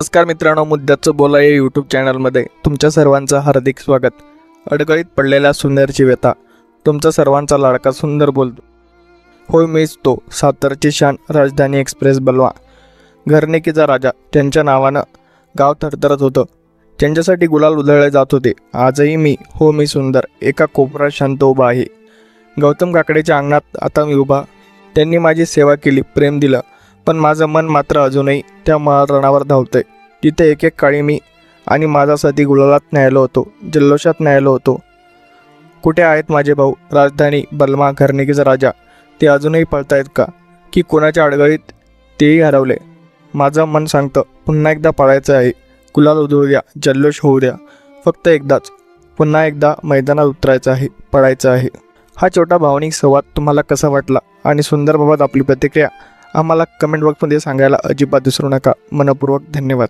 नमस्कार मित्रांनो, मुद्द्याचं बोला या यूट्यूब चॅनलमध्ये तुमच्या सर्वांचं हार्दिक स्वागत. अडगळीत पडलेल्या सुंदरची व्यथा, तुमचा सर्वांचा लाडका सुंदर बोलतो. होय, मीच तो सातारची शान, राजधानी एक्सप्रेस बलवा, घरनेकीचा राजा. त्यांच्या नावानं गाव थरथरत होतं. त्यांच्यासाठी गुलाल उधळले जात होते. आजही मी सुंदर एका कोपऱ्यात शांत उभा आहे. गौतम काकडेच्या अंगणात आता मी उभा. त्यांनी माझी सेवा केली, प्रेम दिलं, पण माझं मन मात्र अजूनही त्या महारणावर धावतंय. तिथे एक एक काळी मी आणि माझा साथी गुलालात न्यायलो होतो, जल्लोषात न्यायलो होतो. कुठे आहेत माझे भाऊ, राजधानी बलमा, घरनेकीचा राजा? ते अजूनही पळतायत का, की कोणाच्या अडगळीत तेही हरवले? माझं मन सांगतं पुन्हा एकदा पळायचं आहे. गुलाल उधळू द्या, जल्लोष होऊ द्या, फक्त एकदाच. पुन्हा एकदा मैदानात उतरायचं आहे, पळायचं आहे. हा छोटा भावनिक संवाद तुम्हाला कसा वाटला आणि सुंदरबाबत आपली प्रतिक्रिया आम्हाला कमेंट बॉक्समध्ये सांगायला अजिबात विसरू नका. मनपूर्वक धन्यवाद.